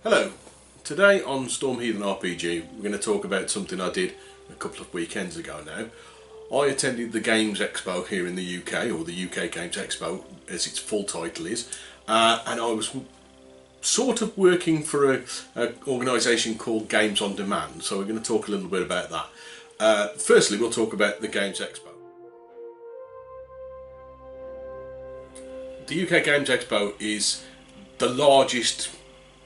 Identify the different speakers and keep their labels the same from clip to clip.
Speaker 1: Hello, today on Heathen RPG we're going to talk about something I did a couple of weekends ago now. I attended the Games Expo here in the UK, or the UK Games Expo as its full title is, and I was sort of working for an organisation called Games on Demand, so we're going to talk a little bit about that. Firstly, we'll talk about the Games Expo. The UK Games Expo is the largest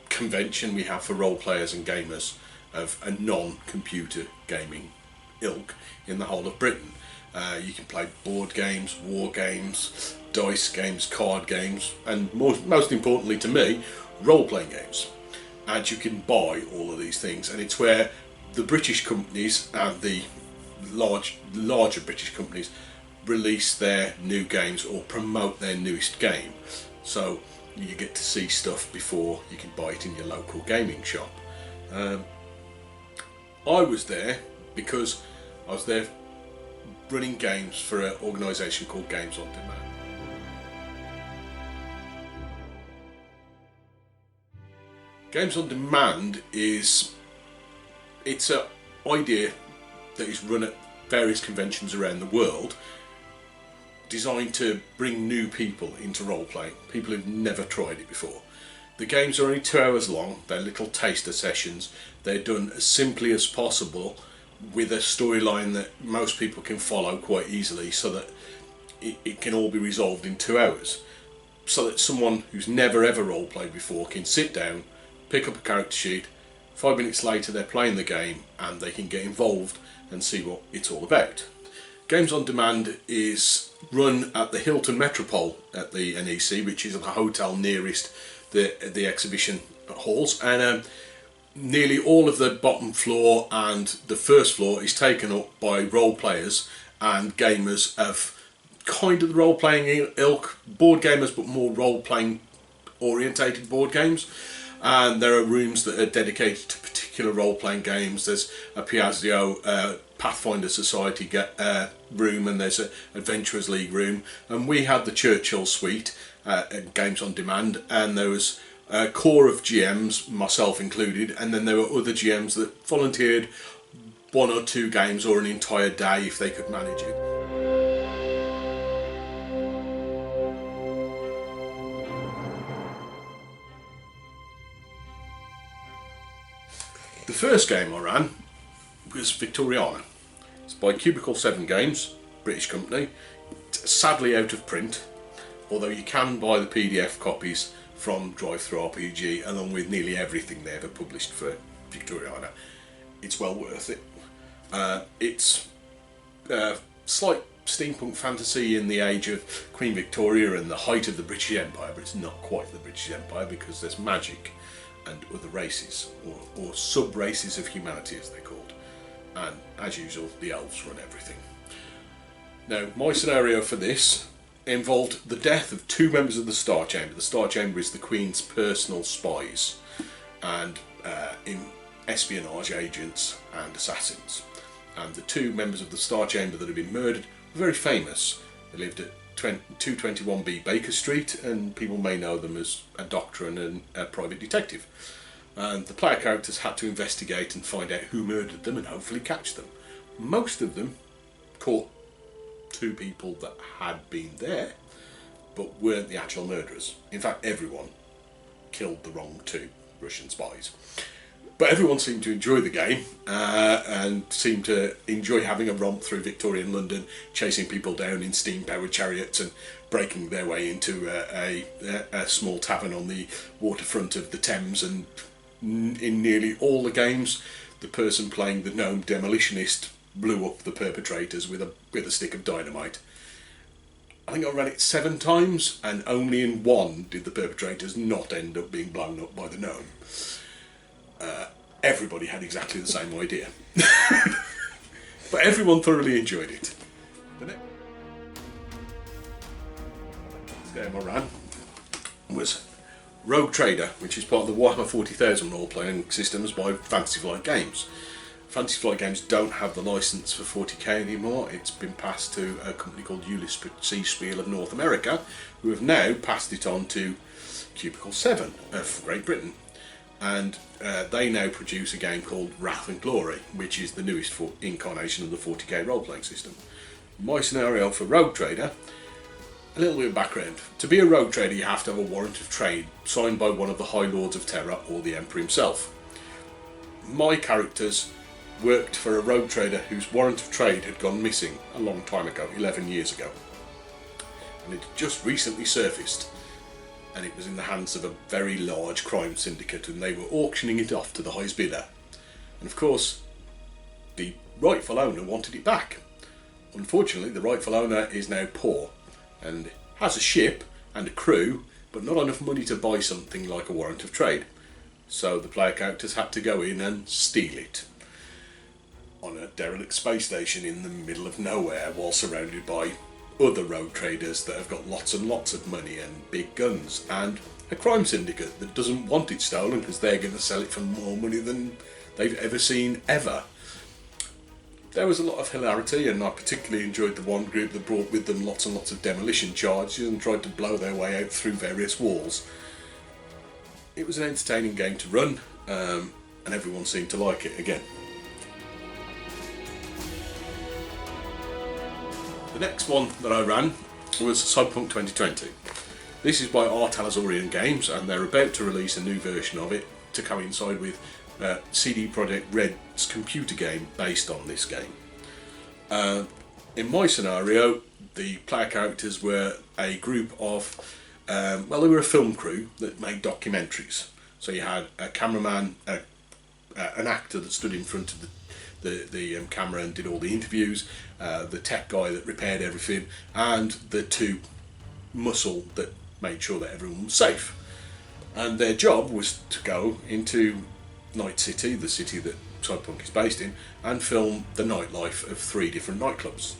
Speaker 1: convention we have for role players and gamers of a non-computer gaming ilk in the whole of Britain. You can play board games, war games, dice games, card games, and most importantly to me, role-playing games. And you can buy all of these things, and it's where the British companies and the larger British companies release their new games or promote their newest game. So you get to see stuff before you can buy it in your local gaming shop. I was there because I was there running games for an organisation called Games on Demand. Games on Demand it's an idea that is run at various conventions around the world, designed to bring new people into role-playing, people who've never tried it before. The games are only 2 hours long, they're little taster sessions, they're done as simply as possible with a storyline that most people can follow quite easily, so that it can all be resolved in 2 hours. So that someone who's never ever role-played before can sit down, pick up a character sheet, 5 minutes later they're playing the game and they can get involved and see what it's all about. Games on Demand is run at the Hilton Metropole at the NEC, which is the hotel nearest the exhibition halls, and nearly all of the bottom floor and the first floor is taken up by role players and gamers of kind of the role playing ilk, board gamers but more role playing orientated board games. And there are rooms that are dedicated to particular role-playing games. There's a Piaggio Pathfinder Society room, and there's an Adventurers League room, and we had the Churchill Suite at Games on Demand, and there was a core of GMs, myself included, and then there were other GMs that volunteered 1 or 2 games or an entire day if they could manage it. The first game I ran was Victoriana. It's by Cubicle 7 Games, British company. It's sadly out of print, although you can buy the PDF copies from Drive-Thru RPG along with nearly everything they ever published for Victoriana. It's well worth it. It's slight steampunk fantasy in the age of Queen Victoria and the height of the British Empire, but it's not quite the British Empire because there's magic and other races, or sub-races of humanity as they're called. And as usual, the elves run everything. Now, my scenario for this involved the death of 2 members of the Star Chamber. The Star Chamber is the Queen's personal spies, and in espionage agents and assassins. And the 2 members of the Star Chamber that have been murdered were very famous. They lived at 221B Baker Street, and people may know them as a doctor and a private detective. And the player characters had to investigate and find out who murdered them and hopefully catch them. Most of them caught 2 people that had been there but weren't the actual murderers. In fact, everyone killed the wrong 2 Russian spies. But everyone seemed to enjoy the game and seemed to enjoy having a romp through Victorian London, chasing people down in steam-powered chariots and breaking their way into a small tavern on the waterfront of the Thames. And in nearly all the games, the person playing the gnome demolitionist blew up the perpetrators with a stick of dynamite. I think I ran it 7 times, and only in 1 did the perpetrators not end up being blown up by the gnome. Everybody had exactly the same idea. But everyone thoroughly enjoyed it. The next game I ran was Rogue Trader, which is part of the Warhammer 40,000 role-playing systems by Fantasy Flight Games. Fantasy Flight Games don't have the license for 40k anymore. It's been passed to a company called Ulysses Spiel of North America, who have now passed it on to Cubicle 7 of Great Britain. and they now produce a game called Wrath and Glory, which is the newest incarnation of the 40k role-playing system. My scenario for Rogue Trader, a little bit of background. To be a Rogue Trader you have to have a warrant of trade signed by one of the High Lords of Terror or the Emperor himself. My characters worked for a Rogue Trader whose warrant of trade had gone missing a long time ago, 11 years ago. And it just recently surfaced, and it was in the hands of a very large crime syndicate, and they were auctioning it off to the highest bidder. And of course, the rightful owner wanted it back. Unfortunately, the rightful owner is now poor and has a ship and a crew, but not enough money to buy something like a warrant of trade. So the player characters had to go in and steal it on a derelict space station in the middle of nowhere, while surrounded by other rogue traders that have got lots and lots of money and big guns, and a crime syndicate that doesn't want it stolen because they're going to sell it for more money than they've ever seen ever. There was a lot of hilarity, and I particularly enjoyed the one group that brought with them lots and lots of demolition charges and tried to blow their way out through various walls. It was an entertaining game to run, and everyone seemed to like it again. The next one that I ran was Cyberpunk 2020. This is by Art Talazorian Games, and they're about to release a new version of it to coincide with CD Projekt Red's computer game based on this game. In my scenario, the player characters were a group of, they were a film crew that made documentaries. So you had a cameraman, an actor that stood in front of the camera and did all the interviews, the tech guy that repaired everything, and the two muscle that made sure that everyone was safe. And their job was to go into Night City, the city that Cyberpunk is based in, and film the nightlife of 3 different nightclubs.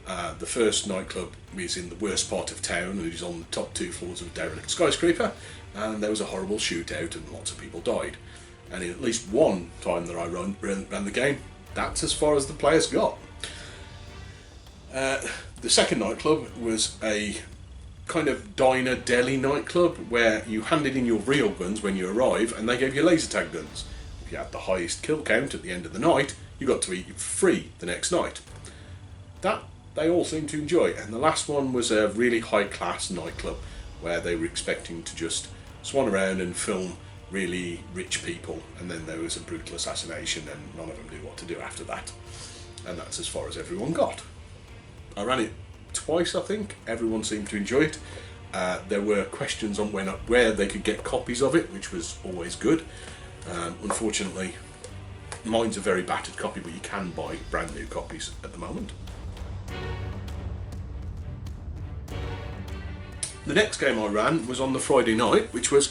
Speaker 1: The first nightclub is in the worst part of town and is on the top 2 floors of a derelict skyscraper, and there was a horrible shootout and lots of people died. And in at least one time that I ran the game, that's as far as the players got. The second nightclub was a kind of diner deli nightclub where you handed in your real guns when you arrive and they gave you laser tag guns. If you had the highest kill count at the end of the night, you got to eat free the next night. That they all seemed to enjoy. And the last one was a really high class nightclub where they were expecting to just swan around and film really rich people, and then there was a brutal assassination and none of them knew what to do after that. And that's as far as everyone got. I ran it twice, I think. Everyone seemed to enjoy it. There were questions on where they could get copies of it, which was always good. Unfortunately, mine's a very battered copy, but you can buy brand new copies at the moment. The next game I ran was on the Friday night, which was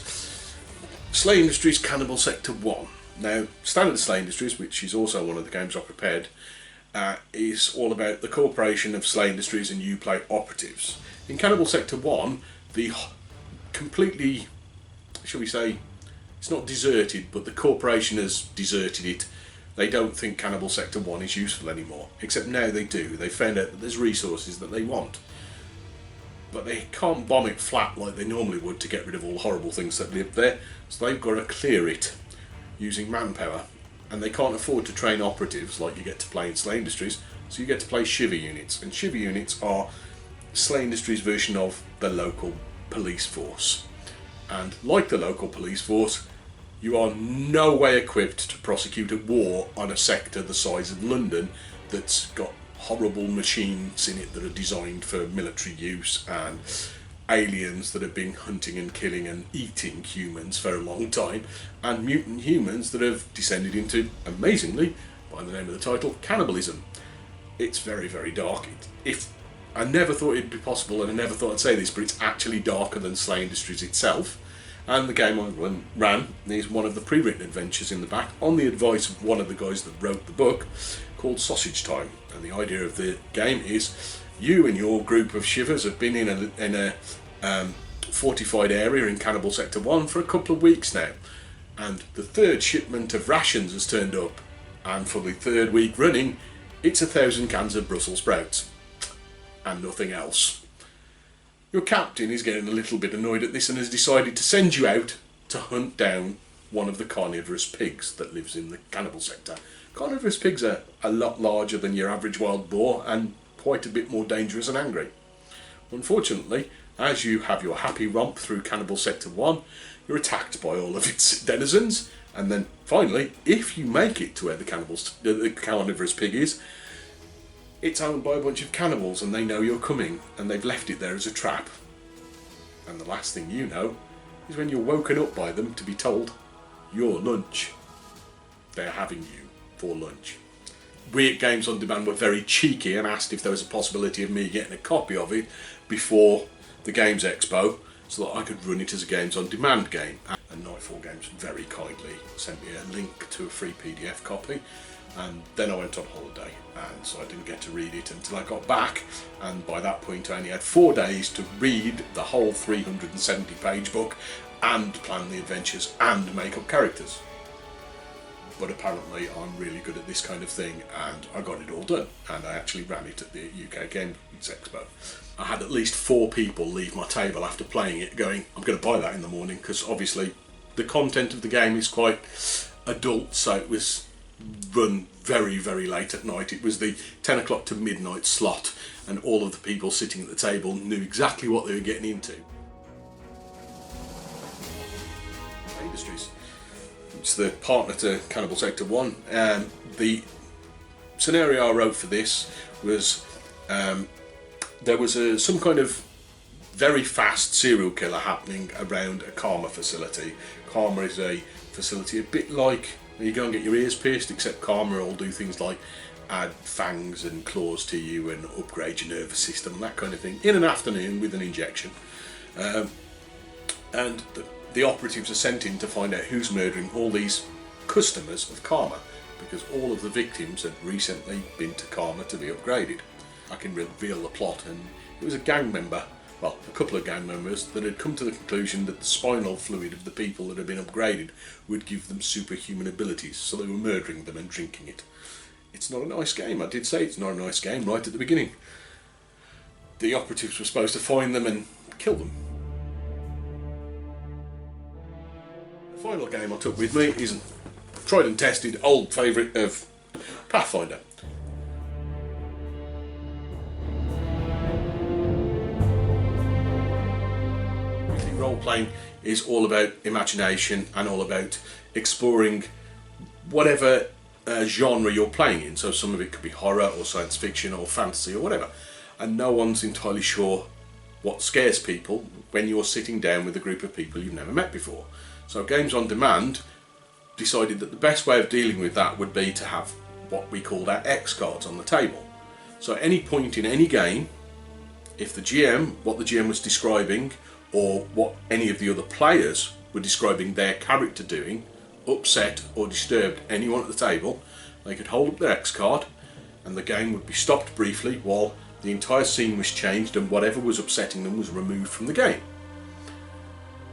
Speaker 1: Slay Industries Cannibal Sector 1. Now, Standard Slay Industries, which is also one of the games I prepared, is all about the corporation of Slay Industries and Uplay operatives. In Cannibal Sector 1, the completely, shall we say, it's not deserted, but the corporation has deserted it. They don't think Cannibal Sector 1 is useful anymore, except now they do. They found out that there's resources that they want. But they can't bomb it flat like they normally would to get rid of all the horrible things that live there, so they've got to clear it using manpower. And they can't afford to train operatives like you get to play in Slay Industries, so you get to play Shiver units. And Shiver units are Slay Industries' version of the local police force. And like the local police force, you are no way equipped to prosecute a war on a sector the size of London that's got horrible machines in it that are designed for military use, and aliens that have been hunting and killing and eating humans for a long time, and mutant humans that have descended into, amazingly, by the name of the title, cannibalism. It's very, very dark. I never thought it'd be possible, and I never thought I'd say this, but it's actually darker than Slay Industries itself. And the game I ran is one of the pre-written adventures in the back, on the advice of one of the guys that wrote the book, called Sausage Time. And the idea of the game is you and your group of shivers have been in a fortified area in Cannibal Sector 1 for a couple of weeks now. And the 3rd shipment of rations has turned up. And for the 3rd week running, it's 1,000 cans of Brussels sprouts. And nothing else. Your captain is getting a little bit annoyed at this and has decided to send you out to hunt down one of the carnivorous pigs that lives in the cannibal sector. Carnivorous pigs are a lot larger than your average wild boar and quite a bit more dangerous and angry. Unfortunately, as you have your happy romp through Cannibal Sector 1, you're attacked by all of its denizens, and then finally, if you make it to where the carnivorous pig is, it's owned by a bunch of cannibals and they know you're coming and they've left it there as a trap. And the last thing you know is when you're woken up by them to be told, your lunch. They're having you for lunch. We at Games on Demand were very cheeky and asked if there was a possibility of me getting a copy of it before the Games Expo so that I could run it as a Games on Demand game. And Nightfall Games very kindly sent me a link to a free PDF copy, and then I went on holiday, and so I didn't get to read it until I got back, and by that point I only had 4 days to read the whole 370 page book and plan the adventures and make up characters. But apparently I'm really good at this kind of thing, and I got it all done, and I actually ran it at the UK Games Expo. I had at least 4 people leave my table after playing it going, I'm going to buy that in the morning, because obviously the content of the game is quite adult, so it was run very, very late at night. It was the 10 o'clock to midnight slot, and all of the people sitting at the table knew exactly what they were getting into. Industries. It's the partner to Cannibal Sector 1. The scenario I wrote for this was there was some kind of very fast serial killer happening around a Karma facility. Karma is a facility a bit like where you go and get your ears pierced, except Karma will do things like add fangs and claws to you and upgrade your nervous system, that kind of thing, in an afternoon with an injection. And the operatives are sent in to find out who's murdering all these customers of Karma, because all of the victims had recently been to Karma to be upgraded. I can reveal the plot, and it was a gang member, well, a couple of gang members, that had come to the conclusion that the spinal fluid of the people that had been upgraded would give them superhuman abilities, so they were murdering them and drinking it. It's not a nice game. I did say it's not a nice game right at the beginning. The operatives were supposed to find them and kill them. The final game I took with me is a tried and tested old favourite of Pathfinder. Role-playing is all about imagination and all about exploring whatever genre you're playing in. So some of it could be horror or science fiction or fantasy or whatever. And no one's entirely sure what scares people when you're sitting down with a group of people you've never met before. So Games on Demand decided that the best way of dealing with that would be to have what we called our X cards on the table. So at any point in any game, if the GM, what the GM was describing, or what any of the other players were describing their character doing, upset or disturbed anyone at the table, they could hold up their X card and the game would be stopped briefly while the entire scene was changed and whatever was upsetting them was removed from the game.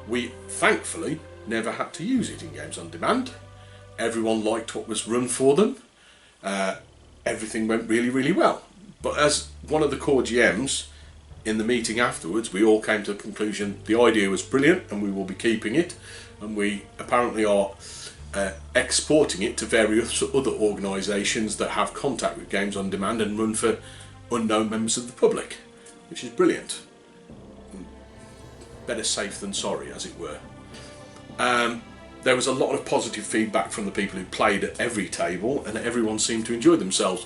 Speaker 1: We thankfully never had to use it in Games on Demand. Everyone liked what was run for them. Everything went really, really well. But as one of the core GMs, in the meeting afterwards, we all came to the conclusion the idea was brilliant and we will be keeping it, and we apparently are exporting it to various other organisations that have contact with Games on Demand and run for unknown members of the public, which is brilliant. Better safe than sorry, as it were. There was a lot of positive feedback from the people who played at every table, and everyone seemed to enjoy themselves.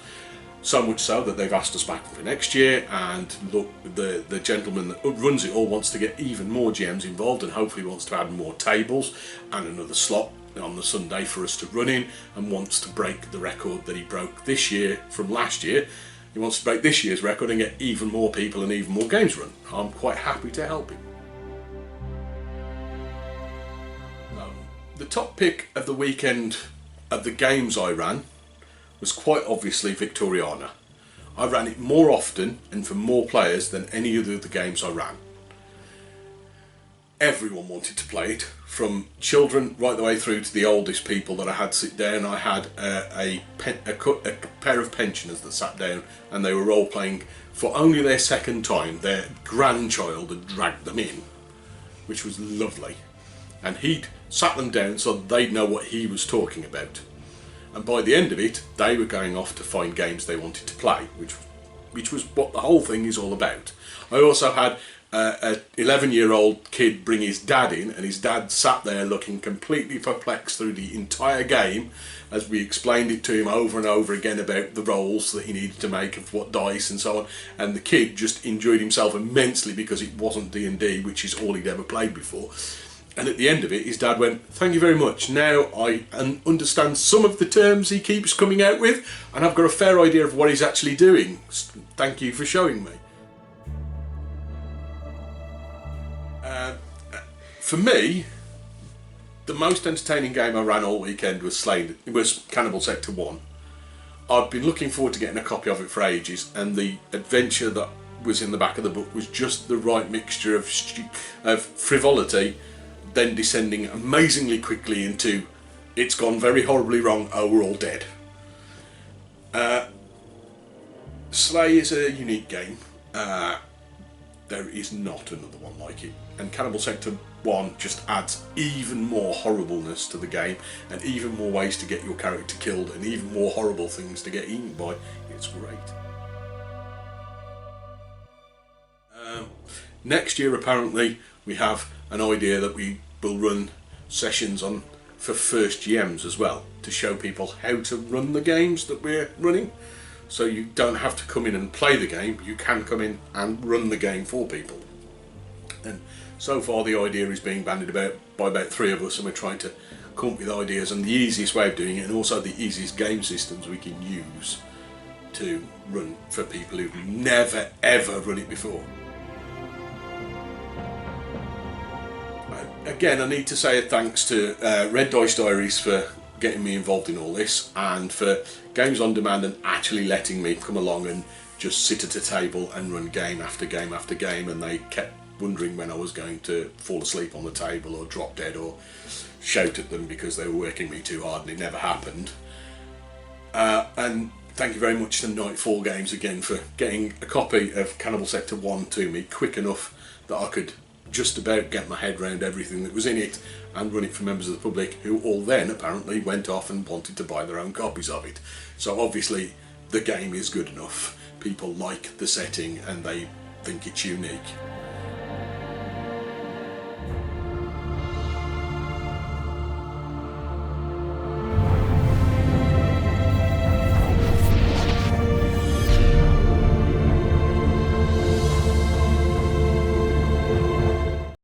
Speaker 1: So much so that they've asked us back for next year, and look, the gentleman that runs it all wants to get even more GMs involved and hopefully wants to add more tables and another slot on the Sunday for us to run in, and wants to break the record that he broke this year from last year. He wants to break this year's record and get even more people and even more games run. I'm quite happy to help him. The top pick of the weekend of the games I ran was quite obviously Victoriana. I ran it more often and for more players than any other of the games I ran. Everyone wanted to play it, from children right the way through to the oldest people that I had sit down. I had a pair of pensioners that sat down and they were role playing for only their second time. Their grandchild had dragged them in, which was lovely. And he'd sat them down so they'd know what he was talking about. And by the end of it, they were going off to find games they wanted to play, which was what the whole thing is all about. I also had an 11-year-old kid bring his dad in, and his dad sat there looking completely perplexed through the entire game as we explained it to him over and over again about the rolls that he needed to make of what dice and so on. And the kid just enjoyed himself immensely because it wasn't D&D, which is all he'd ever played before. And at the end of it, his dad went, "Thank you very much. Now I understand some of the terms he keeps coming out with, and I've got a fair idea of what he's actually doing. Thank you for showing me." For me, the most entertaining game I ran all weekend was Cannibal Sector 1. I've been looking forward to getting a copy of it for ages, and the adventure that was in the back of the book was just the right mixture of frivolity, then descending amazingly quickly into "it's gone very horribly wrong, oh we're all dead." Slay is a unique game. There is not another one like it, and Cannibal Sector 1 just adds even more horribleness to the game, and even more ways to get your character killed, and even more horrible things to get eaten by. It's great. Next year apparently we have an idea that we will run sessions on for first GMs as well, to show people how to run the games that we're running. So you don't have to come in and play the game, you can come in and run the game for people. And so far the idea is being bandied about by about 3 of us, and we're trying to come up with ideas and the easiest way of doing it, and also the easiest game systems we can use to run for people who've never ever run it before. Again, I need to say a thanks to Red Dice Diaries for getting me involved in all this, and for Games on Demand and actually letting me come along and just sit at a table and run game after game after game, and they kept wondering when I was going to fall asleep on the table or drop dead or shout at them because they were working me too hard, and it never happened. And thank you very much to Nightfall Games again for getting a copy of Cannibal Sector 1 to me quick enough that I could just about get my head around everything that was in it and run it for members of the public, who all then apparently went off and wanted to buy their own copies of it. So obviously the game is good enough, people like the setting and they think it's unique.